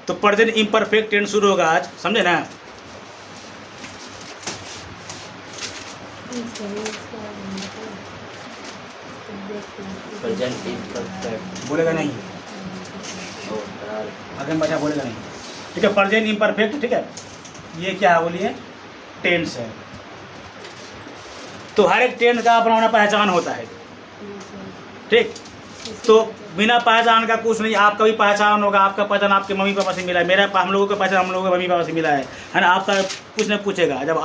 तो present imperfect tense शुरू होगा आज, समझे ना। प्रेजेंट इम्परफेक्ट बोलेगा नहीं, अगर बचा बोलेगा नहीं, ठीक है। प्रेजेंट इम्परफेक्ट, ठीक है, ये क्या है बोलिए, टेंस है। तो हर एक टेंस का अपना अपना पहचान होता है, ठीक। तो बिना पहचान का कुछ नहीं। आपका भी पहचान होगा, आपका पहचान आपके मम्मी पापा से मिला है, मेरा हम लोगों का पहचान हम लोगों के मम्मी पापा से मिला है ना। आपका कुछ नहीं पूछेगा। जब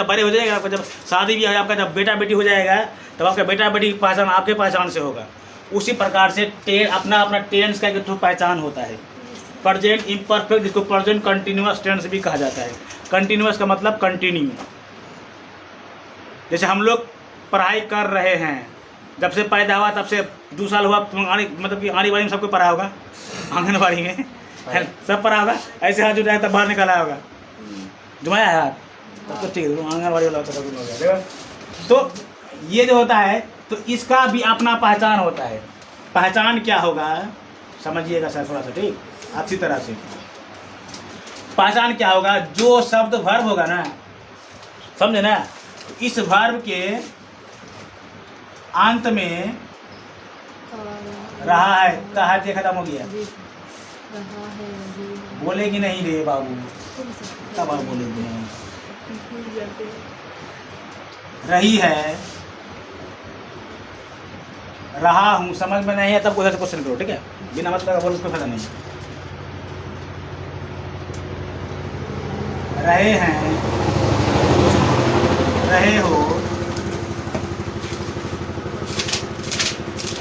बड़े हो जाएगा, आपका जब शादी भी हो, आपका जब बेटा बेटी हो जाएगा, तब आपका बेटा बेटी की पहचान आपके पहचान से होगा। उसी प्रकार से अपना अपना टेंस का एक पहचान होता है। प्रेजेंट इम्परफेक्ट, जिसको प्रेजेंट कंटिन्यूअस टेंस भी कहा जाता है। कंटिन्यूअस का मतलब कंटिन्यू। जैसे हम लोग पढ़ाई कर रहे हैं, जब से पैदा हुआ तब से 2 साल हुआ, मतलब कि आंगनबाड़ी में सबको पढ़ा होगा, आंगनबाड़ी में सब पढ़ा होगा। ऐसे हाथ जुटाया तब बाहर निकाला होगा, जुमाया है हाथ, तब तो ठीक है, आंगनबाड़ी वाला सब कुछ हो गया, देखो। तो ये जो होता है, तो इसका भी अपना पहचान होता है। पहचान क्या होगा समझिएगा सर थोड़ा सा, ठीक, अच्छी तरह से। पहचान क्या होगा, जो शब्द वर्ब होगा ना, समझे ना, इस वर्ब के अंत में रहा है, कहा जे खत्म हो गया, बोलेगी नहीं रे बाबू, तब आप बोलेगी रही है, रहा हूँ, समझ में नहीं है तब उधर से क्वेश्चन करो, ठीक है। बिना मतलब बोल उसको फायदा नहीं। रहे हैं, रहे हो,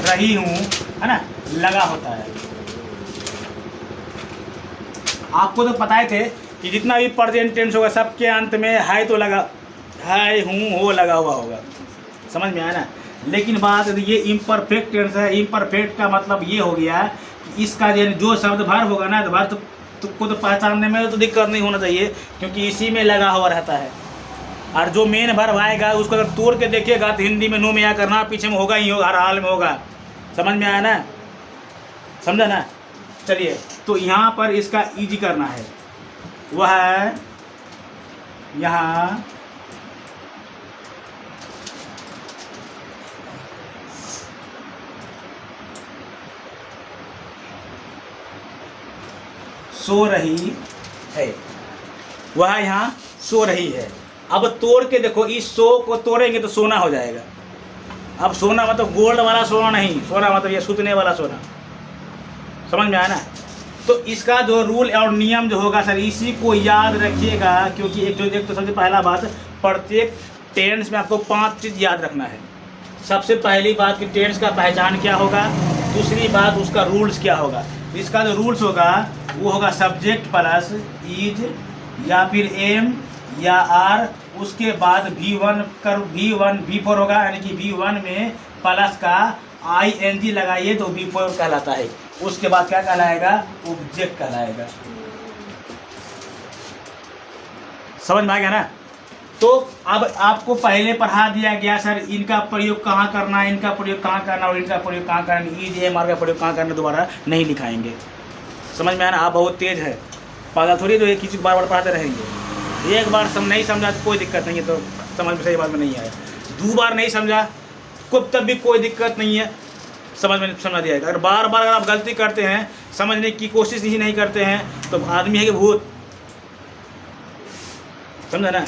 रही हूँ, है ना, लगा होता है। आपको तो पता ही थे कि जितना भी प्रेजेंट टेंस होगा सबके अंत में है तो लगा, है हूँ हो लगा हुआ होगा, समझ में आया ना। लेकिन बात ये इम्परफेक्ट टेंस है। इम्परफेक्ट का मतलब ये हो गया कि इसका जो शब्द वर्ब होगा ना, तो वर्ब तुमको तो पहचानने में तो दिक्कत नहीं होना चाहिए, क्योंकि इसी में लगा हुआ रहता है। और जो मेन वर्ब आएगा उसको अगर तोड़ के देखिएगा तो हिंदी में नो में या करना पीछे में होगा ही होगा, हर हाल में होगा। समझ में आया ना, समझा ना। चलिए, तो यहाँ पर इसका ईजी करना है, वह है यहाँ सो रही है, वह यहाँ सो रही है। अब तोड़ के देखो, इस सो को तोड़ेंगे तो सोना हो जाएगा। अब सोना मतलब गोल्ड वाला सोना नहीं, सोना मतलब ये सूतने वाला सोना, समझ में आया ना। तो इसका जो रूल और नियम जो होगा सर, इसी को याद रखिएगा, क्योंकि एक तो सबसे पहला बात, प्रत्येक टेंस में आपको 5 चीज़ याद रखना है। सबसे पहली बात कि टेंस का पहचान क्या होगा, दूसरी बात उसका रूल्स क्या होगा। इसका जो रूल्स होगा वो होगा सब्जेक्ट प्लस इज या फिर एम या आर, उसके बाद V1 V4 होगा, यानी कि V1 में प्लस का ING लगाइए तो V4 कहलाता है। उसके बाद क्या कहलाएगा, ऑब्जेक्ट कहलाएगा। समझ में आ गया ना। तो अब आपको पहले पढ़ा दिया गया सर, इनका प्रयोग कहाँ करना है, इनका प्रयोग कहाँ करना और इनका प्रयोग कहाँ करना, ईज एम आर का प्रयोग कहाँ करना, दोबारा नहीं लिखाएंगे। समझ में आया ना। आप बहुत तेज है, पागल थोड़ी तो एक किसी को बार बार पढ़ाते रहेंगे। एक बार नहीं समझा तो कोई दिक्कत नहीं है, तो समझ में सही बात में नहीं आया। 2 बार नहीं समझा को तब भी कोई दिक्कत नहीं है, समझ में समझ दिया। अगर बार बार अगर आप गलती करते हैं, समझने की कोशिश ही नहीं करते हैं, तो आदमी है कि भूत, समझा ना।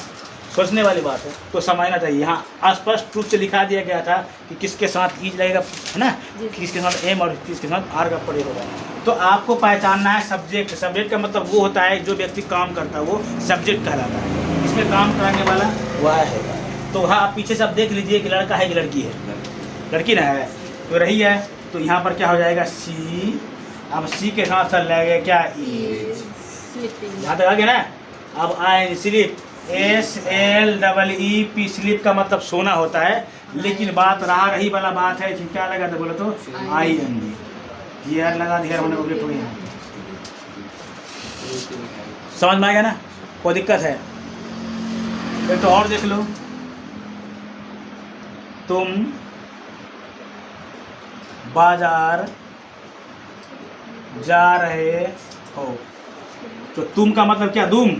सोचने वाली बात है, तो समझना चाहिए। यहाँ स्पष्ट रूप से लिखा दिया गया था कि किसके साथ ईज लगेगा, है ना, किसके साथ एम और किसके साथ आर का प्रयोग होगा। तो आपको पहचानना है सब्जेक्ट। सब्जेक्ट का मतलब वो होता है जो व्यक्ति काम करता है, वो सब्जेक्ट कहलाता है। इसमें काम कराने वाला वह है। तो वहाँ आप पीछे से आप देख लीजिए कि लड़का है कि लड़की है, लड़की ना है तो रही है, तो यहाँ पर क्या हो जाएगा सी। अब सी के साथ सर लगेगा क्या, ई, यहाँ तक आ गया ना। अब आई स्लिप, SLEEP, स्लिप का मतलब सोना होता है। लेकिन बात रही वाला बात है कि क्या लगा था बोलो तो ING, ये लगा दिया हमने ऑब्जेक्ट हो गया। समझ में आ गया ना, कोई दिक्कत है। एक तो और देख लो, तुम बाजार जा रहे हो, तो तुम का मतलब क्या, दुम,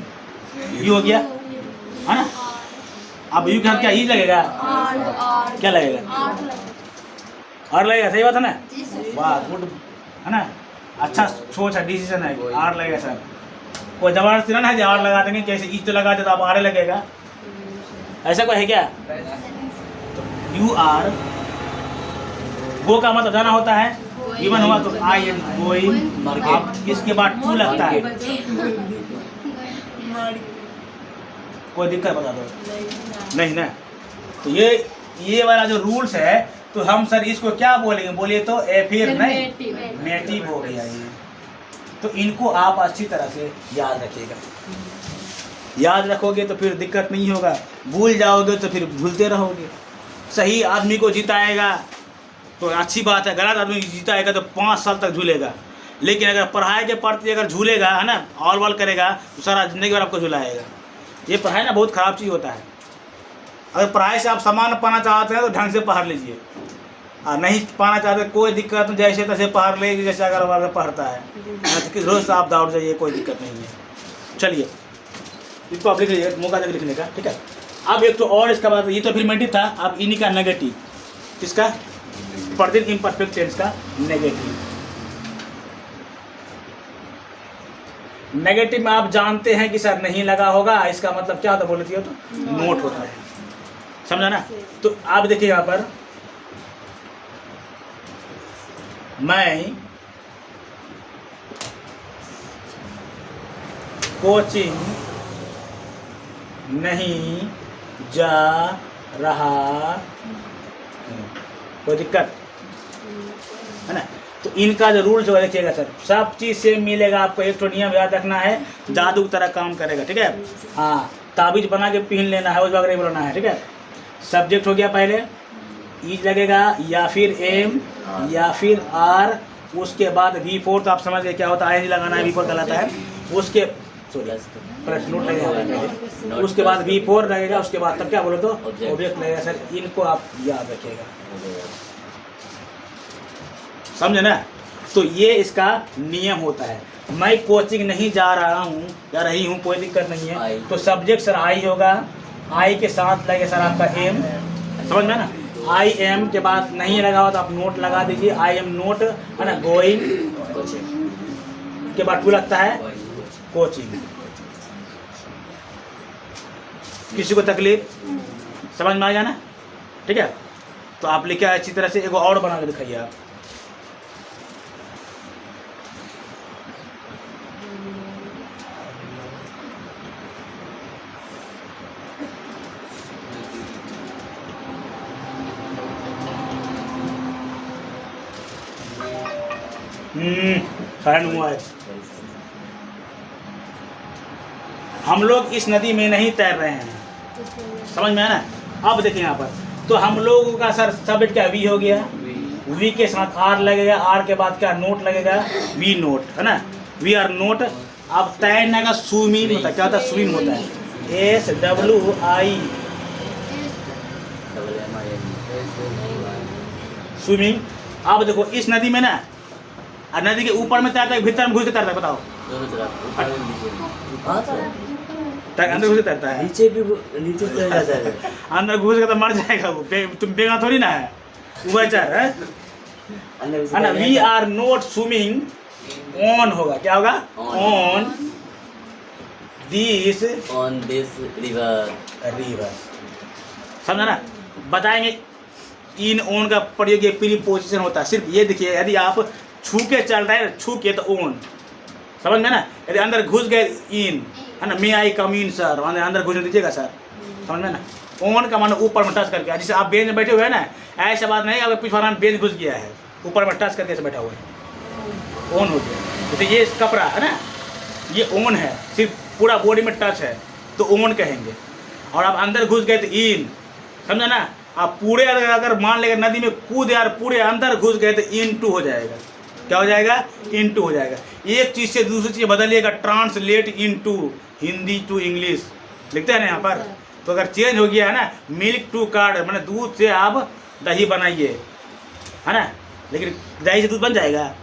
यू हो गया, है ना। अब यू के साथ क्या ई लगेगा, क्या लगेगा, और लगेगा, सही बात है ना। वाह गुड, है ना, अच्छा सोच है, डिसीजन है, आर लगेगा सर। कोई जबरदस्ती ना है आर लगा देंगे, कैसे ई तो लगा दे तो आप आर लगेगा, ऐसा कोई है क्या। तो यू आर, गो का मतलब जाना होता है, इवन हुआ तो आई एम गोइंग, अब इसके बाद टू लगता है, कोई दिक्कत बता दो, नहीं ना। तो ये वाला जो रूल्स है, तो हम सर इसको क्या बोलेंगे, बोलिए तो फिर नहीं, नेटिव हो गया ये। तो इनको आप अच्छी तरह से याद रखिएगा, याद रखोगे तो फिर दिक्कत नहीं होगा, भूल जाओगे तो फिर भूलते रहोगे। सही आदमी को जिताएगा तो अच्छी बात है, गलत आदमी जिताएगा तो 5 साल तक झूलेगा। लेकिन अगर पढ़ाई के प्रति अगर झूलेगा, है ना, ऑल वाल करेगा, तो सारा जिंदगी भर आपको झुलाएगा। ये पढ़ाई ना बहुत ख़राब चीज़ होता है। अगर पढ़ाई से आप सामान पाना चाहते हैं तो ढंग से पढ़ लीजिए, और नहीं पाना चाहते कोई दिक्कत नहीं, जैसे तैसे पढ़ लीजिए, जैसे अगर पढ़ता है तो किस रोज़ आप दौड़ जाइए, कोई दिक्कत नहीं है। चलिए इसको आप लिख लीजिए, मौका देकर लिखने का, ठीक है। अब एक तो और इसका बात, ये तो अफर्मेटिव था, अब इन्हीं का नेगेटिव, किसका, प्रेजेंट इम्परफेक्ट टेंस का नेगेटिव। नेगेटिव में आप जानते हैं कि सर नहीं लगा होगा, इसका मतलब क्या होता है, बोलती हो तो नोट होता है, समझा ना। तो आप देखिए यहाँ पर, मैं कोचिंग नहीं जा रहा हूँ, कोई दिक्कत है ना। तो इनका जो रूल्स है देखिएगा सर, सब चीज़ सेम मिलेगा आपको। एक तो नियम याद रखना है, जादू की तरह काम करेगा, ठीक है। हाँ, ताबीज बना के पहन लेना है, उस वगैरह नहीं बोलना है, ठीक है। सब्जेक्ट हो गया पहले, इज लगेगा, या फिर एम, या फिर आर, उसके बाद V4, तो आप समझ गए क्या होता है, आई लगाना है, V4 कहलाता है। उसके प्लस नोट लगेगा, उसके बाद V4 लगेगा, उसके बाद तब क्या बोलो तो ऑब्जेक्ट लगेगा सर। इनको आप याद रखिएगा, समझे ना। तो ये इसका नियम होता है। मैं कोचिंग नहीं जा रहा हूँ या रही हूँ, कोई दिक्कत नहीं है। तो सब्जेक्ट सर आई होगा, आई के साथ लगेगा सर आपका एम, समझ में ना। आई एम के बाद नहीं लगा हुआ तो आप नोट लगा दीजिए, आई एम नोट, है ना, गोइंग के बाद टू लगता है कोचिंग। किसी को तकलीफ समझ में आ गया ना, ठीक है। तो आप लिखे अच्छी तरह से, एक और बना के दिखाइए आप। हुआ है। हम लोग इस नदी में नहीं तैर रहे हैं, समझ में आया ना। अब देखिए यहाँ पर, तो हम लोगों का सर सब्जेक्ट क्या, वी हो गया, वी के साथ आर लगेगा, आर के बाद क्या नोट लगेगा, वी नोट, है ना, वी आर नोट। अब तैरने का स्विमिंग होता है, क्या होता है, स्विम होता है, SWI, स्विमिंग। अब देखो इस नदी में ना, नदी के ऊपर में तैरता है, भीतर में घुस के तैरता है, बताओ, अंदर घुस के तैरता है, नीचे तैर जाता है, अंदर घुस के तो मर जाएगा वो, तुम बेगा थोड़ी ना है, उभयचर है ना। We are not swimming on होगा, क्या होगा, ऑन दिस रिवर, समझा ना। बताएंगे इन ऑन का प्रयोग, ये प्रीपोजिशन होता है। सिर्फ ये देखिए, यदि आप छू के चल रहे हैं, छू के तो ऑन, समझ में ना। यदि अंदर घुस गए इन, है ना, मे आई कम इन सर, अंदर घुसने दीजिएगा सर, समझ में ना। ऑन का मानो ऊपर में टच करके, जैसे आप बेंच में बैठे हुए हैं ना, ऐसा बात नहीं, अगर पिछवाड़ा में बेंच घुस गया है, ऊपर में टच करके ऐसे बैठा हुआ है, ऑन हो गया। जैसे ये कपड़ा है ना, ये ऑन है, सिर्फ पूरा बॉडी में टच है तो ऑन कहेंगे। और आप अंदर घुस गए तो इन, समझा ना। आप पूरे अगर मान लेगा नदी में कूद यार, पूरे अंदर घुस गए तो इन2 हो जाएगा, क्या हो जाएगा, इन2 हो जाएगा। एक चीज़ से दूसरी चीज़ बदलिएगा, translate into, Hindi to English लिखते हैं ना यहाँ पर। तो अगर चेंज हो गया है ना, मिल्क टू कर्ड, मैंने दूध से आप दही बनाइए, है ना, लेकिन दही से दूध बन जाएगा,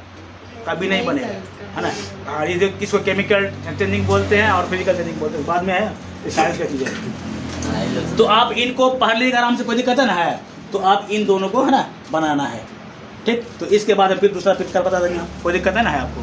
कभी नहीं बनेगा, है ना। हाँ, ये किसको केमिकल चेंजिंग बोलते हैं और फिजिकल चेंजिंग बोलते हैं, बाद में है, ये साइंस का चीज़ है। तो आप इनको पढ़ लीजिएगा आराम से, कोई दिक्कत है ना है, तो आप इन दोनों को है ना बनाना है, ठीक। तो इसके बाद फिर दूसरा पिक्चर बता देंगे हम, कोई दिक्कत है ना है आपको।